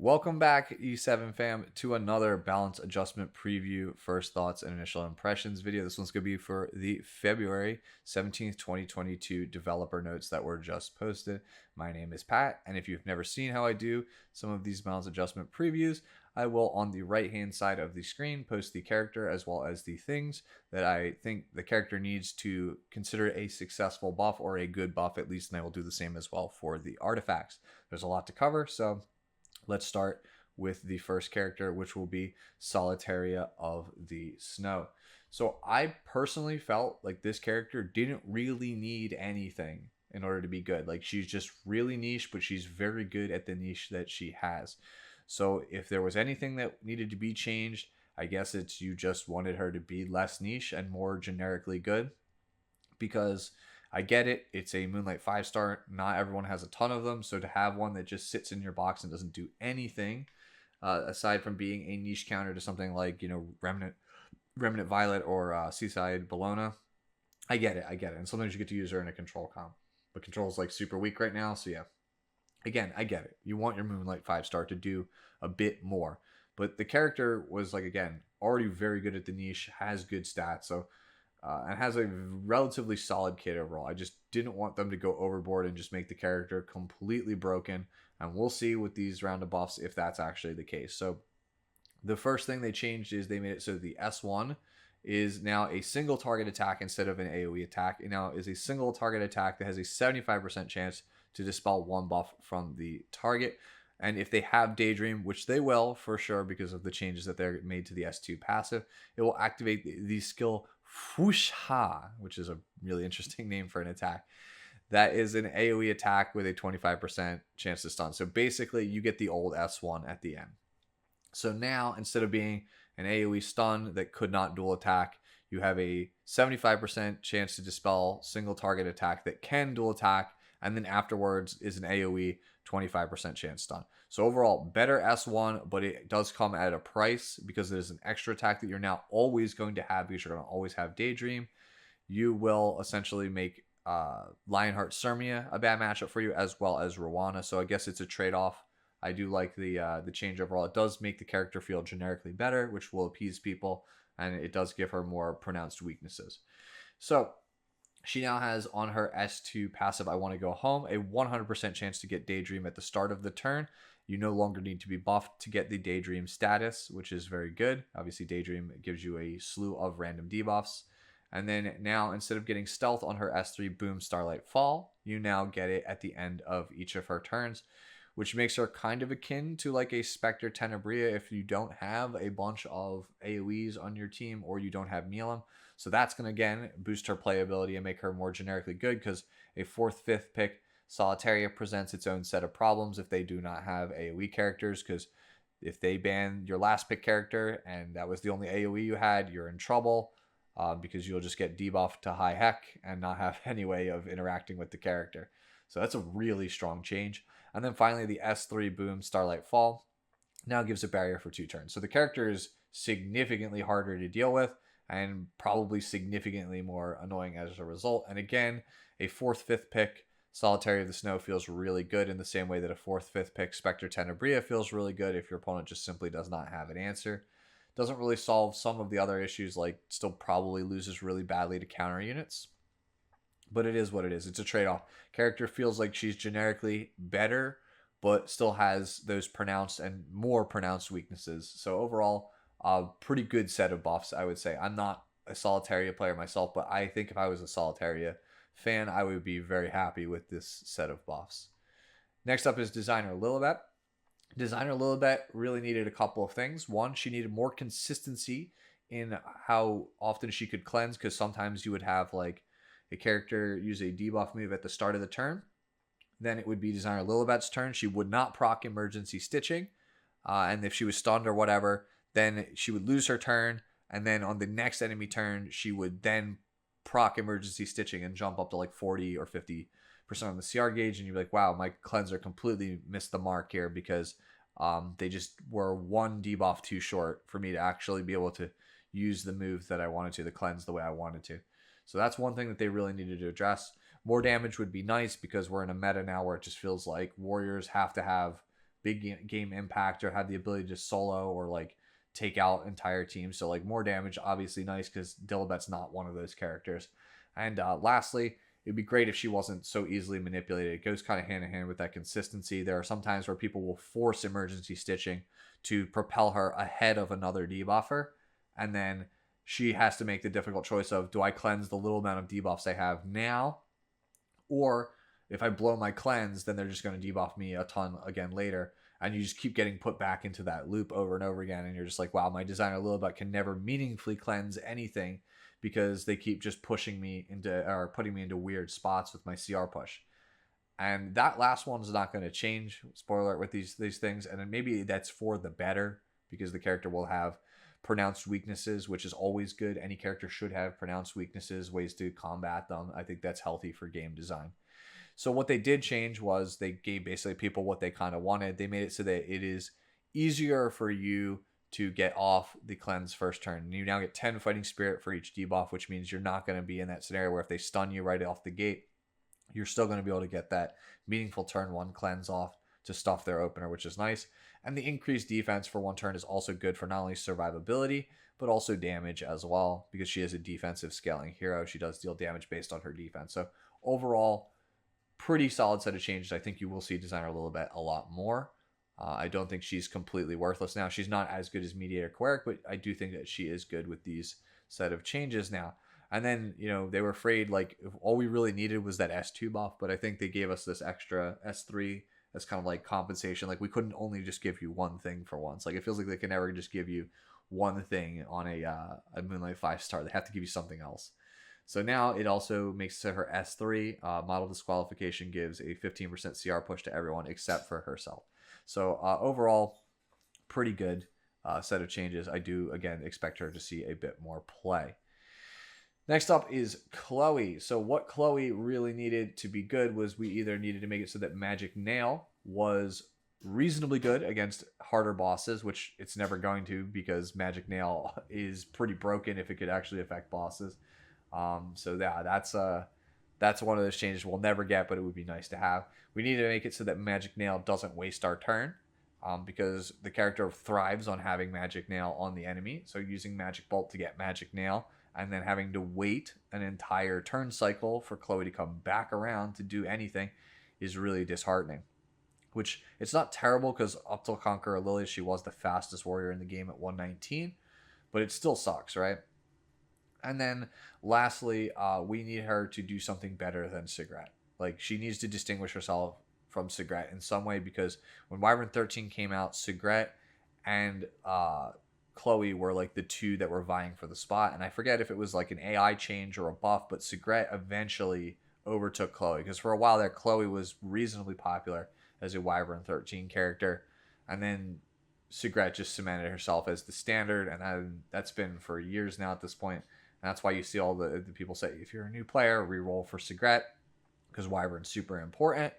Welcome back, E7 fam, to another balance adjustment preview, first thoughts and initial impressions video. This one's going to be for the February 17th, 2022 developer notes that were just posted. My name is Pat, and if you've never seen how I do some of these balance adjustment previews, I will, on the right-hand side of the screen, post the character as well as the things that I think the character needs to consider a successful buff or a good buff, at least, and I will do the same as well for the artifacts. There's a lot to cover, so let's start with the first character, which will be Solitaria of the Snow. So I personally felt like this character didn't really need anything in order to be good. Like, she's just really niche, but she's very good at the niche that she has. So if there was anything that needed to be changed, I guess it's you just wanted her to be less niche and more generically good, because I get it. It's a Moonlight 5-star. Not everyone has a ton of them. So to have one that just sits in your box and doesn't do anything, aside from being a niche counter to something like, Remnant Violet or Seaside Bologna, I get it. And sometimes you get to use her in a control comp. But control is like super weak right now. So yeah, again, I get it. You want your Moonlight 5-star to do a bit more. But the character was, like, again, already very good at the niche, has good stats. So and has a relatively solid kit overall. I just didn't want them to go overboard and just make the character completely broken. And we'll see with these round of buffs if that's actually the case. So the first thing they changed is they made it so the S1 is now a single target attack instead of an AoE attack. It now is a single target attack that has a 75% chance to dispel one buff from the target. And if they have Daydream, which they will for sure because of the changes that they're made to the S2 passive, it will activate the skill Fushha, which is a really interesting name for an attack. That is an AoE attack with a 25% chance to stun. So basically, you get the old S1 at the end. So now, instead of being an AoE stun that could not dual attack, you have a 75% chance to dispel single target attack that can dual attack, and then afterwards is an AoE 25% chance stun. So overall, better S1, but it does come at a price because it is an extra attack that you're now always going to have because you're going to always have Daydream. You will essentially make Lionheart Sirmia a bad matchup for you, as well as Rowana. So I guess it's a trade-off. I do like the change overall. It does make the character feel generically better, which will appease people, and it does give her more pronounced weaknesses. So she now has on her S2 passive, I Want to Go Home, a 100% chance to get Daydream at the start of the turn. You no longer need to be buffed to get the Daydream status, which is very good. Obviously, Daydream gives you a slew of random debuffs. And then now, instead of getting Stealth on her S3 Boom Starlight Fall, you now get it at the end of each of her turns, which makes her kind of akin to like a Spectre Tenebria if you don't have a bunch of AoEs on your team or you don't have Milam. So that's going to, again, boost her playability and make her more generically good, because a 4th, 5th pick Solitaria presents its own set of problems if they do not have AoE characters, because if they ban your last pick character and that was the only AoE you had, you're in trouble, because you'll just get debuffed to high heck and not have any way of interacting with the character. So that's a really strong change. And then finally, the S3 Boom Starlight Fall now gives a barrier for 2 turns. So the character is significantly harder to deal with and probably significantly more annoying as a result. And again, a 4th, 5th pick Solitaria of the Snow feels really good in the same way that a 4th, 5th pick Spectre Tenebria feels really good if your opponent just simply does not have an answer. Doesn't really solve some of the other issues, like still probably loses really badly to counter units. But it is what it is. It's a trade-off. Character feels like she's generically better, but still has those pronounced and more pronounced weaknesses. So overall, a pretty good set of buffs, I would say. I'm not a Solitaria player myself, but I think if I was a Solitaria fan, I would be very happy with this set of buffs. Next up is Designer Lilibet. Designer Lilibet really needed a couple of things. One, she needed more consistency in how often she could cleanse, because sometimes you would have like a character use a debuff move at the start of the turn. Then it would be Designer Lilibet's turn. She would not proc Emergency Stitching. And if she was stunned or whatever, then she would lose her turn. And then on the next enemy turn, she would then proc Emergency Stitching and jump up to like 40 or 50% on the CR gauge. And you'd be like, wow, my cleanser completely missed the mark here, because they just were one debuff too short for me to actually be able to use the move that I wanted to cleanse the way I wanted to. So that's one thing that they really needed to address. More damage would be nice, because we're in a meta now where it just feels like warriors have to have big game impact or have the ability to solo or like take out entire teams. So like more damage, obviously nice because Lilibet's not one of those characters. And lastly, it'd be great if she wasn't so easily manipulated. It goes kind of hand in hand with that consistency. There are some times where people will force emergency stitching to propel her ahead of another debuffer, and then she has to make the difficult choice of, do I cleanse the little amount of debuffs I have now, or if I blow my cleanse, then they're just going to debuff me a ton again later. And you just keep getting put back into that loop over and over again. And you're just like, wow, my designer Lilibet can never meaningfully cleanse anything because they keep just pushing me into, or putting me into weird spots with my CR push. And that last one's not going to change, spoiler alert, with these things. And then maybe that's for the better because the character will have pronounced weaknesses, which is always good. Any character should have pronounced weaknesses, ways to combat them. I think that's healthy for game design. So what they did change was they gave basically people what they kind of wanted. They made it so that it is easier for you to get off the cleanse first turn. You now get 10 fighting spirit for each debuff, which means you're not going to be in that scenario where if they stun you right off the gate, you're still going to be able to get that meaningful turn one cleanse off to stuff their opener, which is nice. And the increased defense for one turn is also good for not only survivability, but also damage as well, because she is a defensive scaling hero. She does deal damage based on her defense. So overall, pretty solid set of changes. I think you will see designer Lilibet a lot more. I don't think she's completely worthless now. She's not as good as Mediator Queric, but I do think that she is good with these set of changes now. And then, you know, they were afraid, like, if all we really needed was that S2 buff, but I think they gave us this extra S3 as kind of like compensation. Like, we couldn't only just give you one thing for once. Like, it feels like they can never just give you one thing on a Moonlight 5-star. They have to give you something else. So now it also makes it her S3. Model disqualification gives a 15% CR push to everyone except for herself. So overall, pretty good set of changes. I do, again, expect her to see a bit more play. Next up is Chloe. So what Chloe really needed to be good was we either needed to make it so that Magic Nail was reasonably good against harder bosses, which it's never going to because Magic Nail is pretty broken if it could actually affect bosses. So yeah, that's one of those changes we'll never get, but it would be nice to have. We need to make it so that Magic Nail doesn't waste our turn, because the character thrives on having Magic Nail on the enemy. So using Magic Bolt to get Magic Nail and then having to wait an entire turn cycle for Chloe to come back around to do anything is really disheartening. Which, it's not terrible because up till Conqueror Lily, she was the fastest warrior in the game at 119, but it still sucks, right? And then lastly, we need her to do something better than Sigret. Like, she needs to distinguish herself from Sigret in some way, because when Wyvern 13 came out, Sigret and Chloe were like the two that were vying for the spot. And I forget if it was like an AI change or a buff, but Sigret eventually overtook Chloe, because for a while there, Chloe was reasonably popular as a Wyvern 13 character. And then Sigret just cemented herself as the standard, and that's been for years now at this point. And that's why you see all the people say, if you're a new player, re-roll for Sigret, because Wyvern's super important.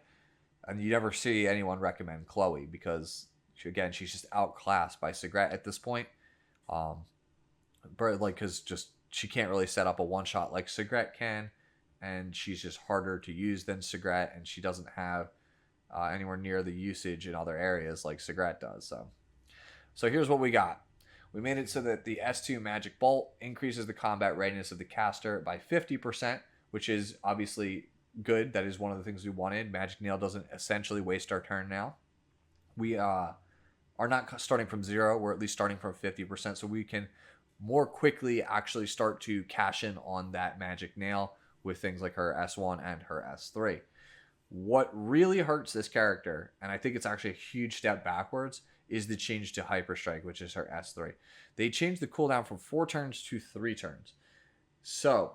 And you never see anyone recommend Chloe, because, again, she's just outclassed by Sigret at this point. But like, because just she can't really set up a one-shot like Sigret can, and she's just harder to use than Sigret, and she doesn't have anywhere near the usage in other areas like Sigret does. So here's what we got. We made it so that the S2 Magic Bolt increases the combat readiness of the caster by 50%, which is obviously good. That is one of the things we wanted. Magic Nail doesn't essentially waste our turn now. We are not starting from 0. We're at least starting from 50%, so we can more quickly actually start to cash in on that Magic Nail with things like her S1 and her S3. What really hurts this character, and I think it's actually a huge step backwards, is the change to Hyper Strike, which is her S3. They changed the cooldown from 4 turns to 3 turns. So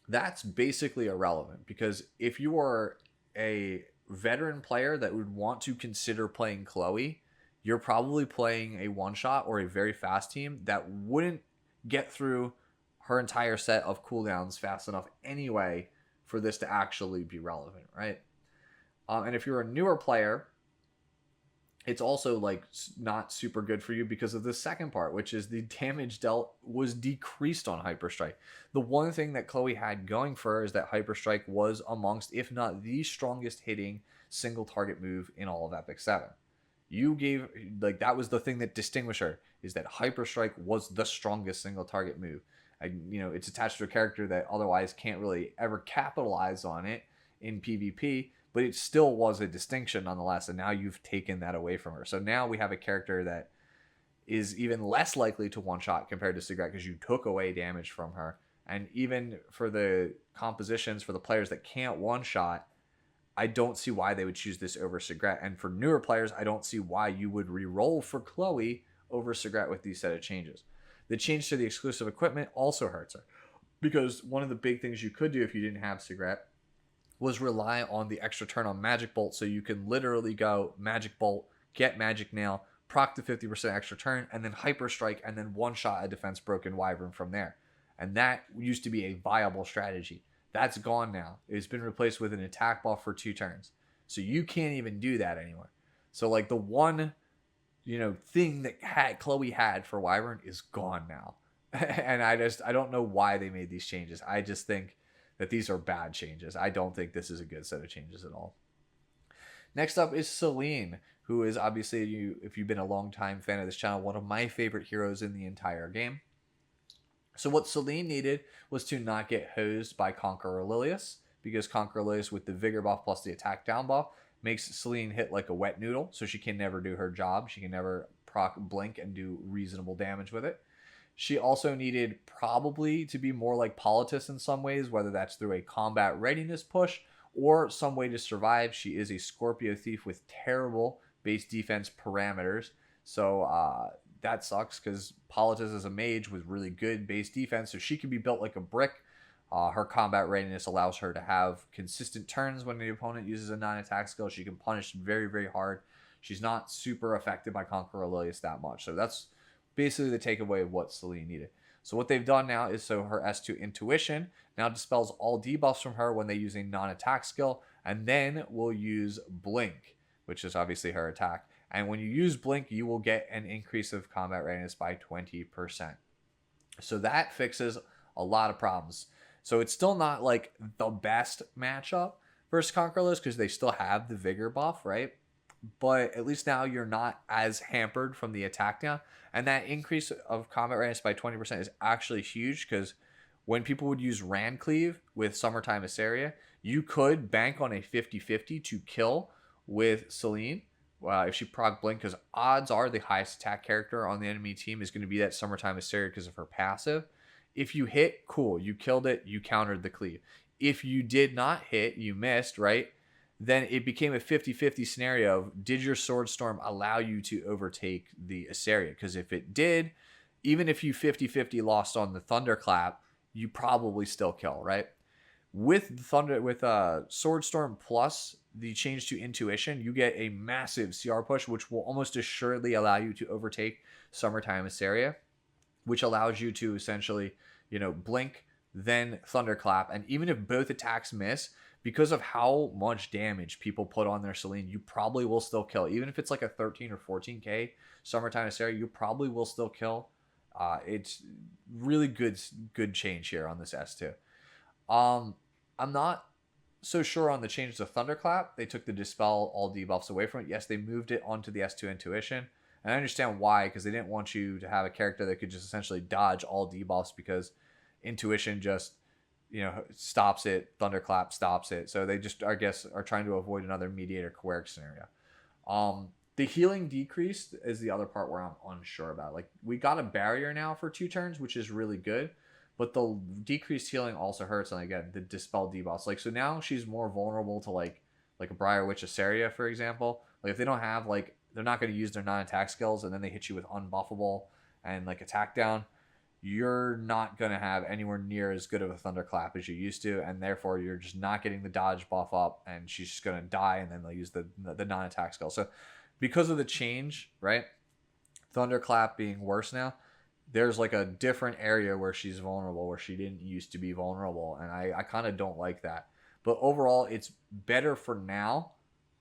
that's basically irrelevant, because if you are a veteran player that would want to consider playing Chloe, you're probably playing a one-shot or a very fast team that wouldn't get through her entire set of cooldowns fast enough anyway for this to actually be relevant, right? And if you're a newer player, it's also like not super good for you because of the second part, which is the damage dealt was decreased on Hyper Strike. The one thing that Chloe had going for her is that Hyper Strike was amongst, if not the strongest hitting single target move in all of Epic 7. You gave, like, that was the thing that distinguished her, is that Hyper Strike was the strongest single target move. It's attached to a character that otherwise can't really ever capitalize on it in PvP, but it still was a distinction nonetheless. And now you've taken that away from her. So now we have a character that is even less likely to one shot compared to Sigret because you took away damage from her. And even for the compositions for the players that can't one shot, I don't see why they would choose this over Sigret. And for newer players, I don't see why you would re-roll for Chloe over Sigret with these set of changes. The change to the exclusive equipment also hurts her, because one of the big things you could do if you didn't have Sigret was rely on the extra turn on Magic Bolt, so you can literally go Magic Bolt, get Magic Nail, proc the 50% extra turn, and then Hyper Strike, and then one-shot a Defense Broken Wyvern from there. And that used to be a viable strategy. That's gone now. It's been replaced with an attack buff for 2 turns. So you can't even do that anymore. So like the one, thing that Chloe had for Wyvern is gone now. And I don't know why they made these changes. I just think that these are bad changes. I don't think this is a good set of changes at all. Next up is Celine, who is obviously, if you've been a long time fan of this channel, one of my favorite heroes in the entire game. So what Celine needed was to not get hosed by Conqueror Lilius, because Conqueror Lilius with the Vigor buff plus the attack down buff makes Celine hit like a wet noodle, so she can never do her job. She can never proc blink and do reasonable damage with it. She also needed probably to be more like Politis in some ways, whether that's through a combat readiness push or some way to survive. She is a Scorpio Thief with terrible base defense parameters, so that sucks, because Politis as a mage with really good base defense, so she can be built like a brick. Her combat readiness allows her to have consistent turns when the opponent uses a non-attack skill. She can punish very, very hard. She's not super affected by Conqueror Lilius that much. So that's basically the takeaway of what Celine needed. So what they've done now is, so her S2 Intuition now dispels all debuffs from her when they use a non-attack skill, and then will use Blink, which is obviously her attack. And when you use Blink, you will get an increase of combat readiness by 20%. So that fixes a lot of problems. So it's still not like the best matchup versus Conqueror Lilius, because they still have the Vigor buff, right? But at least now you're not as hampered from the attack down. And that increase of combat readiness by 20% is actually huge, because when people would use Rand Cleave with Summertime Assaria, you could bank on a 50-50 to kill with Celine. If she proc Blink, because odds are the highest attack character on the enemy team is going to be that Summertime Assaria because of her passive. If you hit, cool, you killed it, you countered the cleave. If you did not hit, you missed, right? Then it became a 50-50 scenario of, did your Sword Storm allow you to overtake the Assaria? Because if it did, even if you 50-50 lost on the Thunderclap, you probably still kill, right? With Sword Storm plus the change to Intuition, you get a massive CR push, which will almost assuredly allow you to overtake Summertime Assaria, which allows you to essentially, blink, then Thunderclap. And even if both attacks miss, because of how much damage people put on their Celine, you probably will still kill. Even if it's like a 13 or 14k Summertime Assaria, you probably will still kill. It's really good change here on this S2. I'm not so sure on the change to Thunderclap. They took the dispel all debuffs away from it. Yes, they moved it onto the S2 Intuition. And I understand why, because they didn't want you to have a character that could just essentially dodge all debuffs, because Intuition just, stops it. Thunderclap stops it. So they just, I guess, are trying to avoid another Mediator Quirk scenario. The healing decreased is the other part where I'm unsure about. Like, we got a barrier now for 2 turns, which is really good. But the decreased healing also hurts, and again, the dispel debuffs. Like, so now she's more vulnerable to like a Briar Witch Assaria, for example. Like, if they don't have, like, they're not going to use their non-attack skills, and then they hit you with unbuffable and like attack down, you're not going to have anywhere near as good of a Thunderclap as you used to, and therefore you're just not getting the dodge buff up, and she's just going to die, and then they'll use the non-attack skill. So because of the change, right, Thunderclap being worse now, there's like a different area where she's vulnerable, where she didn't used to be vulnerable, and I kind of don't like that. But overall, it's better for now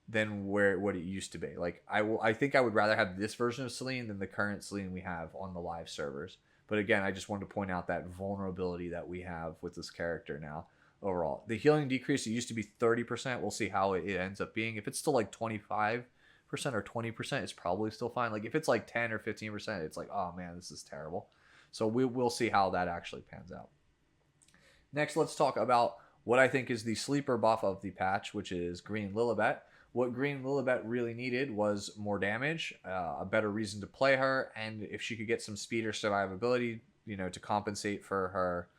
than what it used to be. Like, I think I would rather have this version of Celine than the current Celine we have on the live servers. But again, I just wanted to point out that vulnerability that we have with this character now overall. The healing decrease, it used to be 30%. We'll see how it ends up being. If it's still like 25 or 20%, it's probably still fine. Like if it's like 10 or 15%, it's like, oh man, this is terrible. So we'll see how that actually pans out. Next, let's talk about what I think is the sleeper buff of the patch, which is Green Lilibet. What Green Lilibet really needed was more damage, a better reason to play her, and if she could get some speed or survivability, to compensate for her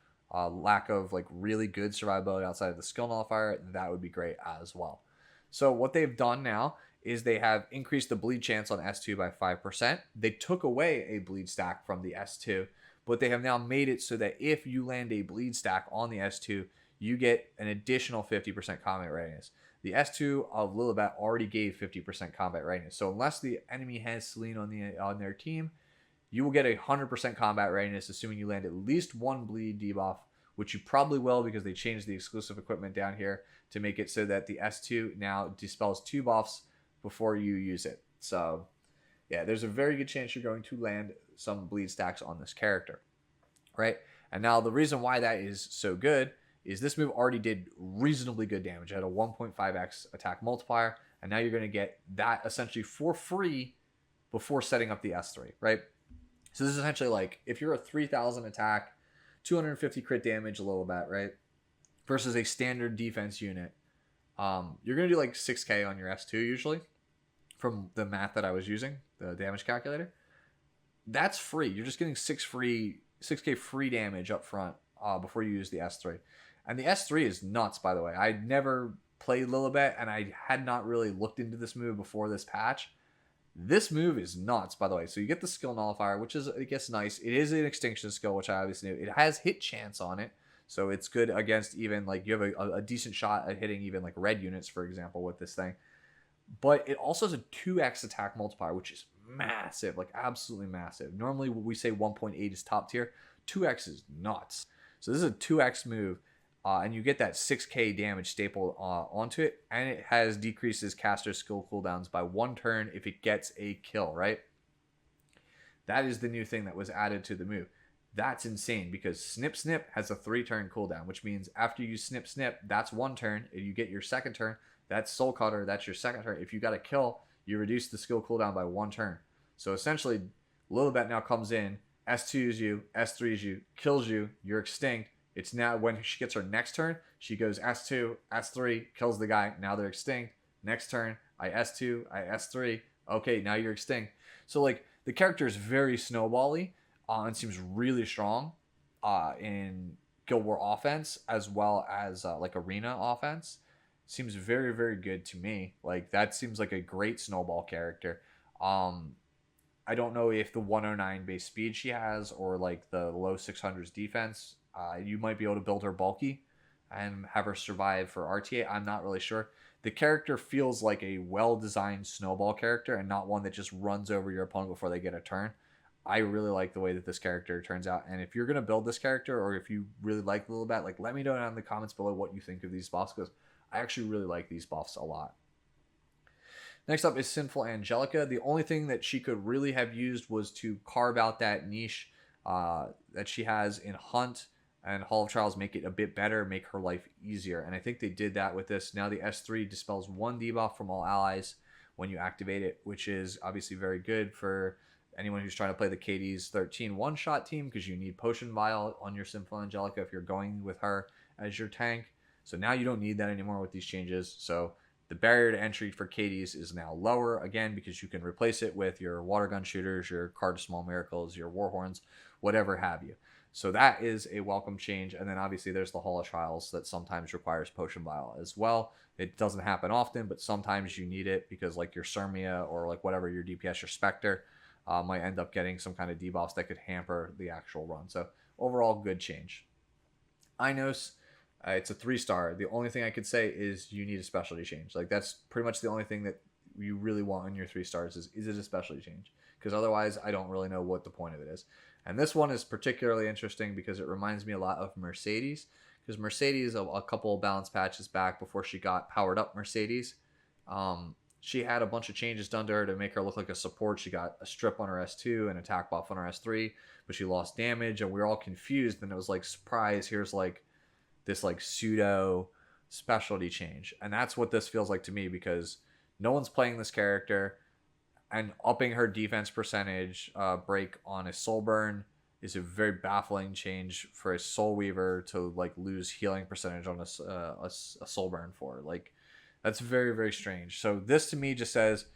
lack of like really good survivability outside of the skill nullifier, that would be great as well. So what they've done now is they have increased the bleed chance on S2 by 5%. They took away a bleed stack from the S2, but they have now made it so that if you land a bleed stack on the S2, you get an additional 50% combat readiness. The S2 of Lilibet already gave 50% combat readiness. So unless the enemy has Celine on their team, you will get 100% combat readiness, assuming you land at least one bleed debuff, which you probably will because they changed the exclusive equipment down here to make it so that the S2 now dispels 2 buffs before you use it. So yeah, there's a very good chance you're going to land some bleed stacks on this character, right? And now the reason why that is so good is this move already did reasonably good damage. It had a 1.5x attack multiplier, and now you're going to get that essentially for free before setting up the S3, right? So this is essentially like if you're a 3,000 attack, 250 crit damage a little bit, right? Versus a standard defense unit, you're going to do like 6k on your S2 usually from the math that I was using, the damage calculator. That's free. You're just getting 6k free damage up front before you use the S3. And the S3 is nuts, by the way. I never played Lilibet, and I had not really looked into this move before this patch. This move is nuts, by the way. So you get the skill nullifier, which is, I guess, nice. It is an extinction skill, which I obviously knew. It has hit chance on it, so it's good against even, like, you have a decent shot at hitting even, like, red units, for example, with this thing. But it also has a 2x attack multiplier, which is massive, like, absolutely massive. Normally, we say 1.8 is top tier. 2x is nuts. So this is a 2x move. And you get that 6k damage stapled onto it, and it decreases caster skill cooldowns by 1 turn if it gets a kill, right? That is the new thing that was added to the move. That's insane because Snip Snip has a 3-turn cooldown, which means after you Snip Snip, that's 1 turn. If you get your second turn, that's Soul Cutter, that's your second turn. If you got a kill, you reduce the skill cooldown by 1 turn. So essentially, Lilibet now comes in, S2s you, S3s you, kills you, you're extinct. It's now when she gets her next turn, she goes S2, S3, kills the guy. Now they're extinct. Next turn, I S2, I S3. Okay, now you're extinct. So like the character is very snowbally and seems really strong in Guild War offense as well as like arena offense. Seems very, very good to me. Like that seems like a great snowball character. I don't know if the 109 base speed she has or like the low 600s defense. You might be able to build her bulky and have her survive for RTA. I'm not really sure. The character feels like a well-designed snowball character and not one that just runs over your opponent before they get a turn. I really like the way that this character turns out. And if you're going to build this character or if you really like Lilibet, like let me know down in the comments below what you think of these buffs because I actually really like these buffs a lot. Next up is Sinful Angelica. The only thing that she could really have used was to carve out that niche that she has in Hunt and Hall of Trials, make it a bit better, make her life easier. And I think they did that with this. Now the S3 dispels 1 debuff from all allies when you activate it, which is obviously very good for anyone who's trying to play the KD's 13 one-shot team because you need Potion Vial on your Sinful Angelica if you're going with her as your tank. So now you don't need that anymore with these changes. So the barrier to entry for KD's is now lower, again, because you can replace it with your water gun shooters, your Card of Small Miracles, your Warhorns, whatever have you. So that is a welcome change. And then obviously there's the Hall of Trials that sometimes requires Potion Vial as well. It doesn't happen often, but sometimes you need it because like your Surmia or like whatever your DPS, your Spectre, might end up getting some kind of debuffs that could hamper the actual run. So overall, good change. Ainos, it's a 3-star. The only thing I could say is you need a specialty change. Like that's pretty much the only thing that you really want in your 3 stars is it a specialty change? Because otherwise I don't really know what the point of it is. And this one is particularly interesting because it reminds me a lot of Mercedes. Because Mercedes, a couple of balance patches back before she got powered up Mercedes, she had a bunch of changes done to her to make her look like a support. She got a strip on her S2, an attack buff on her S3, but she lost damage, and we were all confused. And it was like, surprise, here's like this like pseudo specialty change. And that's what this feels like to me because no one's playing this character. and upping her defense percentage break on a soul burn is a very baffling change for a soul weaver to like lose healing percentage on a soul burn for. Like, that's very, very strange. So this to me just says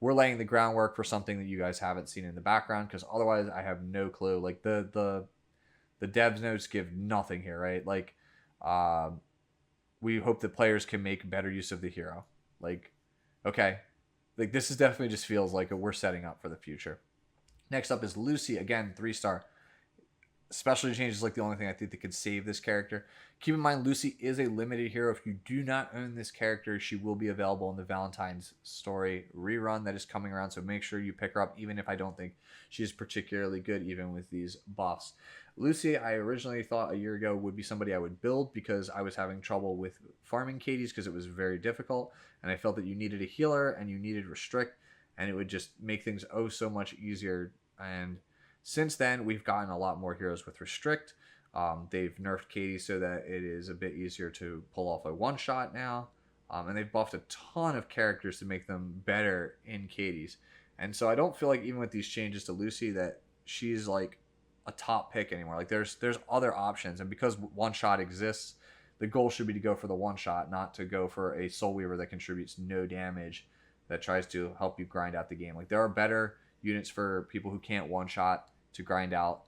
we're laying the groundwork for something that you guys haven't seen in the background, because otherwise I have no clue. Like the devs notes give nothing here, right? Like, we hope that players can make better use of the hero. Like, okay, like this is definitely just feels like we're setting up for the future. Next up is Lucy, again 3-star. Specialty change is like the only thing I think that could save this character. Keep in mind, Lucy is a limited hero. If you do not own this character, she will be available in the Valentine's story rerun that is coming around. So make sure you pick her up, even if I don't think she's particularly good, even with these buffs. Lucy, I originally thought a year ago would be somebody I would build because I was having trouble with farming Katie's because it was very difficult. And I felt that you needed a healer and you needed restrict, and it would just make things oh so much easier. And since then, we've gotten a lot more heroes with restrict. They've nerfed Katie so that it is a bit easier to pull off a one-shot now. And they've buffed a ton of characters to make them better in Katie's. And so I don't feel like even with these changes to Lucy that she's like a top pick anymore. Like there's other options. And because one-shot exists, the goal should be to go for the one-shot, not to go for a Soul Weaver that contributes no damage, that tries to help you grind out the game. Like there are better units for people who can't one-shot to grind out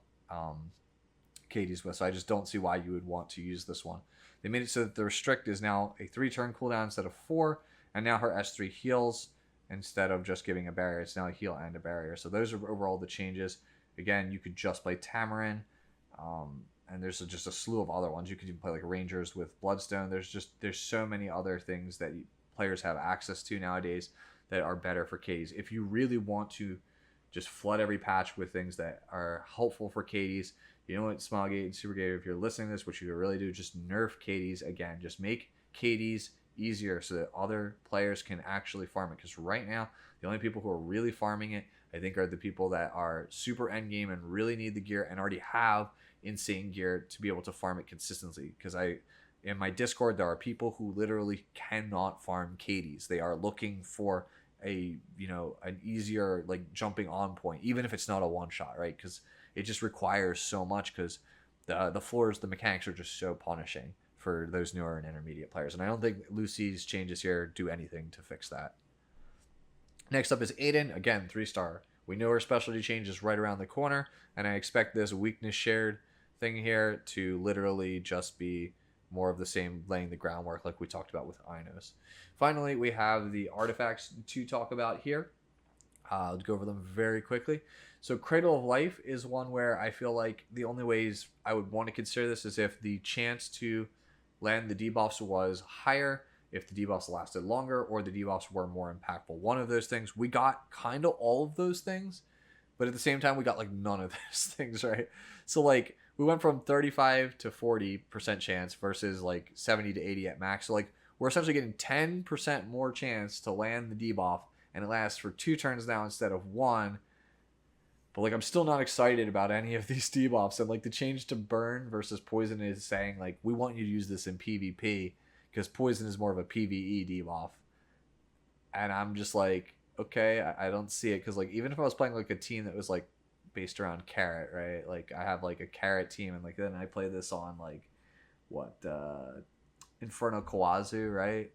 Katie's with. So I just don't see why you would want to use this one. They made it so that the restrict is now a 3-turn cooldown instead of 4, and now her S3 heals instead of just giving a barrier. It's now a heal and a barrier. So those are overall the changes. Again, you could just play Tamarin, and there's just a slew of other ones. You could even play like Rangers with Bloodstone. There's so many other things that players have access to nowadays that are better for Katie's. If you really want to just flood every patch with things that are helpful for Katie's, you know what, Smallgate and Supergate, if you're listening to this, what you really do, just nerf Katie's again. Just make Katie's easier so that other players can actually farm it. Because right now, the only people who are really farming it, I think, are the people that are super endgame and really need the gear and already have insane gear to be able to farm it consistently. Because in my Discord, there are people who literally cannot farm Katie's. They are looking for an easier like jumping on point, even if it's not a one shot, right? Because it just requires so much, because the floors, the mechanics are just so punishing for those newer and intermediate players. And I don't think Lucy's changes here do anything to fix that. Next up is Adin, again 3-star. We know her specialty change is right around the corner, and I expect this weakness shared thing here to literally just be more of the same, laying the groundwork like we talked about with Ainos. Finally, we have the artifacts to talk about here. I'll go over them very quickly. So Cradle of Life is one where I feel like the only ways I would want to consider this is if the chance to land the debuffs was higher, if the debuffs lasted longer, or the debuffs were more impactful. One of those things. We got kind of all of those things, but at the same time, we got like none of those things, right? So like we went from 35 to 40% chance versus like 70 to 80 at max. So like we're essentially getting 10% more chance to land the debuff, and it lasts for 2 turns now instead of 1. But like I'm still not excited about any of these debuffs. And like the change to burn versus poison is saying like we want you to use this in PvP because poison is more of a PvE debuff. And I'm just like, okay, I don't see it, because like even if I was playing like a team that was like based around carrot, right? Like I have like a carrot team, and like then I play this on like Inferno Kawazu, right?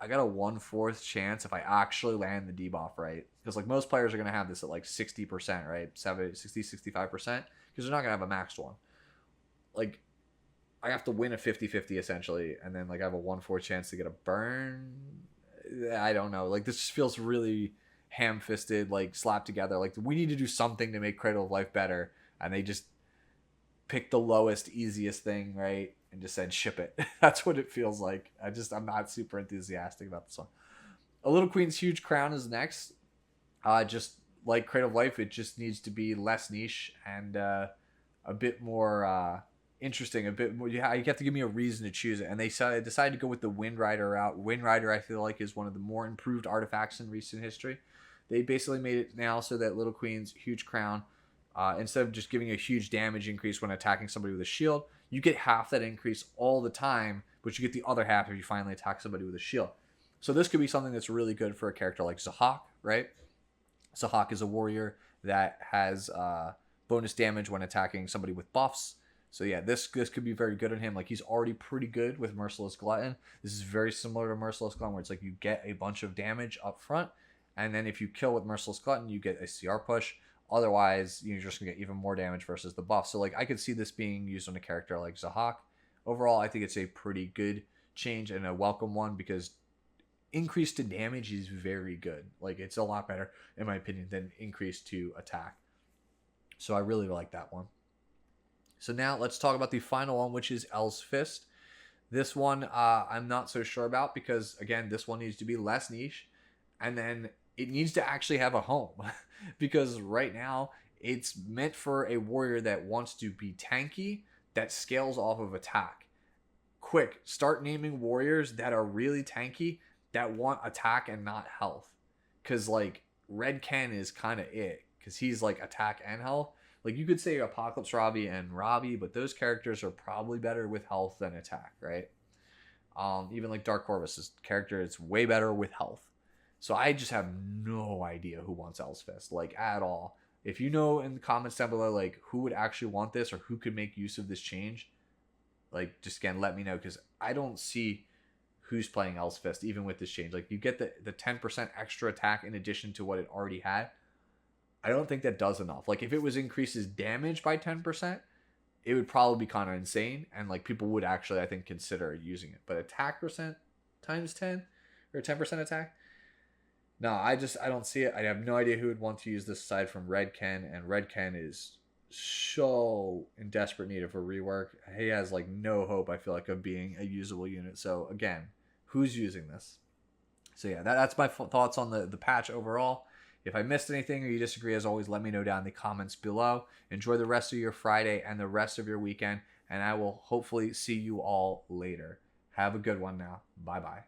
I got a 1/4 chance if I actually land the debuff right, because like most players are going to have this at like 60%, right? 65%, because they're not going to have a maxed one. Like I have to win a 50-50 essentially, and then like I have a 1/4 chance to get a burn. I don't know. Like this just feels really ham-fisted, like slapped together. Like we need to do something to make Cradle of Life better, and they just picked the lowest, easiest thing, right? And just said ship it. That's what it feels like. I'm not super enthusiastic about this one. A Little Queen's Huge Crown is next. Just like Cradle of Life, it just needs to be less niche and a bit more interesting. A bit more. You have to give me a reason to choose it. And they decided to go with the Wind Rider route. Wind Rider, I feel like, is one of the more improved artifacts in recent history. They basically made it now so that Little Queen's Huge Crown, instead of just giving a huge damage increase when attacking somebody with a shield, you get half that increase all the time, but you get the other half if you finally attack somebody with a shield. So this could be something that's really good for a character like Zahak, right? Zahak is a warrior that has bonus damage when attacking somebody with buffs. So yeah, this could be very good on him. Like, he's already pretty good with Merciless Glutton. This is very similar to Merciless Glutton, where it's like you get a bunch of damage up front, and then if you kill with Merciless Glutton, you get a CR push. Otherwise, you're just gonna get even more damage versus the buff. So like, I could see this being used on a character like Zahak. Overall, I think it's a pretty good change and a welcome one, because increase to damage is very good. Like, it's a lot better, in my opinion, than increase to attack. So I really like that one. So now let's talk about the final one, which is El's Fist. This one I'm not so sure about, because again, this one needs to be less niche, and then it needs to actually have a home because right now it's meant for a warrior that wants to be tanky, that scales off of attack. Quick, start naming warriors that are really tanky that want attack and not health, because like Red Ken is kind of it, because he's like attack and health. Like, you could say Apocalypse Robbie and Robbie, but those characters are probably better with health than attack, right? Even like Dark Corvus' character is way better with health. So I just have no idea who wants El's Fist, like, at all. If you know in the comments down below, like, who would actually want this or who could make use of this change, like, just again, let me know, because I don't see who's playing El's Fist even with this change. Like, you get the 10% extra attack in addition to what it already had. I don't think that does enough. Like, if it was increases damage by 10%, it would probably be kind of insane, and like, people would actually, I think, consider using it. But attack percent times 10 or 10% attack, no, I don't see it. I have no idea who would want to use this aside from Red Ken, and Red Ken is so in desperate need of a rework. He has like no hope, I feel like, of being a usable unit. So again, who's using this? So yeah, that's my thoughts on the patch overall. If I missed anything or you disagree, as always, let me know down in the comments below. Enjoy the rest of your Friday and the rest of your weekend, and I will hopefully see you all later. Have a good one now. Bye-bye.